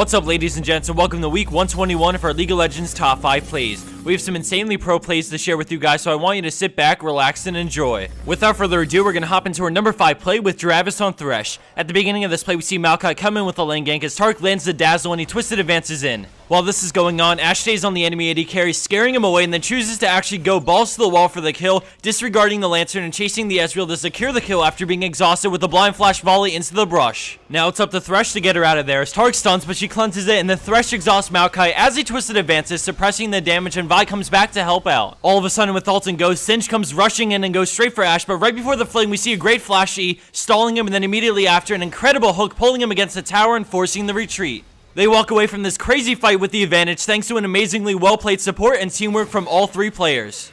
What's up, ladies and gents, and welcome to week 121 of our League of Legends top 5 plays. We have some insanely pro plays to share with you guys, so I want you to sit back, relax, and enjoy. Without further ado, we're going to hop into our number 5 play with Juravis on Thresh. At the beginning of this play, we see Maokai come in with a lane gank as Tark lands the dazzle and he twisted advances in. While this is going on, Ashe stays on the enemy AD carry, scaring him away, and then chooses to actually go balls to the wall for the kill, disregarding the Lantern and chasing the Ezreal to secure the kill after being exhausted with a blind flash volley into the brush. Now it's up to Thresh to get her out of there as Tark stuns, but she cleanses it, and then Thresh exhausts Maokai as he twisted advances, suppressing the damage, and Vi comes back to help out. All of a sudden, with ult and Ghost, Singe comes rushing in and goes straight for Ashe, but right before the fling, we see a great flash E, stalling him, and then immediately after, an incredible hook pulling him against the tower and forcing the retreat. They walk away from this crazy fight with the advantage thanks to an amazingly well-played support and teamwork from all three players.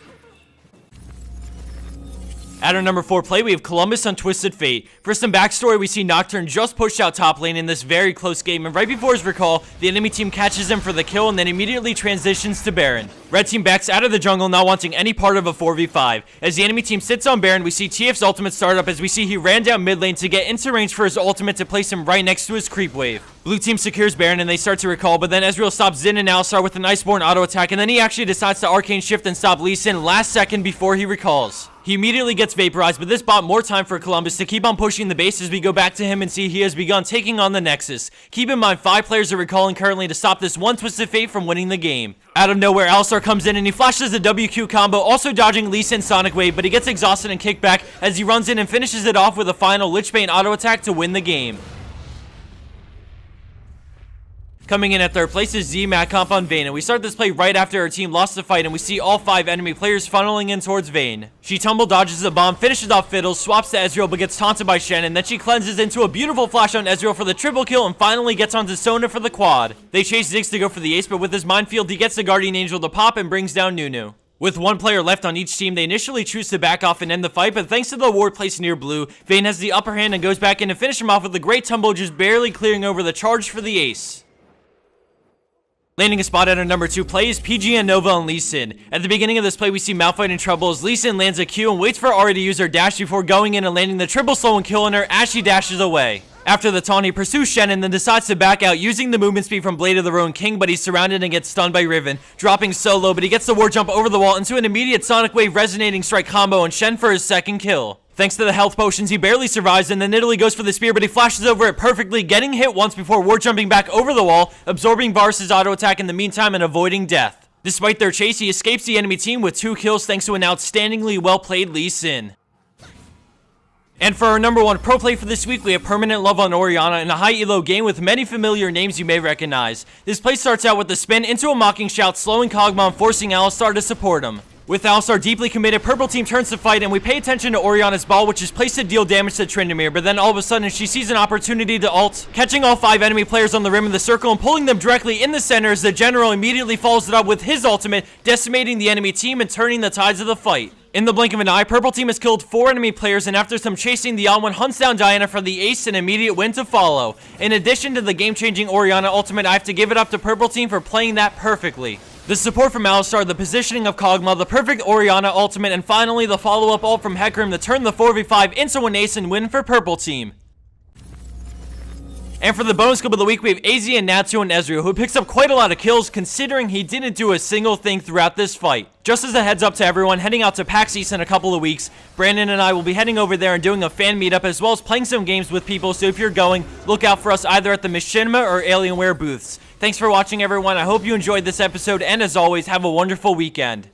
At our number 4 play, we have Columbus on Twisted Fate. For some backstory, we see Nocturne just pushed out top lane in this very close game, and right before his recall, the enemy team catches him for the kill and then immediately transitions to Baron. Red team backs out of the jungle, not wanting any part of a 4v5. As the enemy team sits on Baron, we see TF's ultimate start up as we see he ran down mid lane to get into range for his ultimate to place him right next to his creep wave. Blue team secures Baron and they start to recall, but then Ezreal stops Xin and Alistar with an Iceborne auto attack, and then he actually decides to arcane shift and stop Lee Sin last second before he recalls. He immediately gets vaporized, but this bought more time for Columbus to keep on pushing the base as we go back to him and see he has begun taking on the Nexus. Keep in mind, 5 players are recalling currently to stop this one Twisted Fate from winning the game. Out of nowhere, Alistar comes in and he flashes a WQ combo, also dodging Lee Sin's Sonic Wave, but he gets exhausted and kicked back as he runs in and finishes it off with a final Lichbane auto attack to win the game. Coming in at third place is zMadcomp on Vayne, and we start this play right after our team lost the fight and we see all 5 enemy players funneling in towards Vayne. She tumble dodges a bomb, finishes off Fiddles, swaps to Ezreal but gets taunted by Shen, and then she cleanses into a beautiful flash on Ezreal for the triple kill and finally gets onto Sona for the quad. They chase Ziggs to go for the ace, but with his minefield he gets the Guardian Angel to pop and brings down Nunu. With 1 player left on each team, they initially choose to back off and end the fight, but thanks to the ward placed near blue, Vayne has the upper hand and goes back in to finish him off with a great tumble, just barely clearing over the charge for the ace. Landing a spot at our number 2 play is PGN Nova on Lee Sin. At the beginning of this play, we see Malphite in trouble as Lee Sin lands a Q and waits for Ahri to use her dash before going in and landing the triple slow and killing her as she dashes away. After the taunt, he pursues Shen and then decides to back out using the movement speed from Blade of the Ruined King, but he's surrounded and gets stunned by Riven, dropping solo, but he gets the ward jump over the wall into an immediate Sonic Wave resonating strike combo on Shen for his second kill. Thanks to the health potions, he barely survives, and then Italy goes for the spear, but he flashes over it perfectly, getting hit once before ward jumping back over the wall, absorbing Varus' auto attack in the meantime and avoiding death. Despite their chase, he escapes the enemy team with 2 kills thanks to an outstandingly well-played Lee Sin. And for our number 1 pro play for this week, we have Permanent Love on Orianna in a high elo game with many familiar names you may recognize. This play starts out with the spin into a mocking shout, slowing Kog'Maw and forcing Alistar to support him. With Alistar deeply committed, purple team turns to fight, and we pay attention to Orianna's ball, which is placed to deal damage to Tryndamere, but then all of a sudden she sees an opportunity to ult, catching all 5 enemy players on the rim of the circle and pulling them directly in the center as the general immediately follows it up with his ultimate, decimating the enemy team and turning the tides of the fight. In the blink of an eye, purple team has killed 4 enemy players, and after some chasing, the On1 hunts down Diana for the ace and immediate win to follow. In addition to the game-changing Orianna ultimate, I have to give it up to purple team for playing that perfectly. The support from Alistar, the positioning of Kog'Maw, the perfect Orianna ultimate, and finally the follow-up ult from Hecarim to turn the 4v5 into an ace and win for purple team. And for the bonus clip of the week, we have AznNatsu and Ezreal, who picks up quite a lot of kills considering he didn't do a single thing throughout this fight. Just as a heads up to everyone, heading out to PAX East in a couple of weeks, Brandon and I will be heading over there and doing a fan meetup as well as playing some games with people, so if you're going, look out for us either at the Machinima or Alienware booths. Thanks for watching, everyone. I hope you enjoyed this episode, and as always, have a wonderful weekend.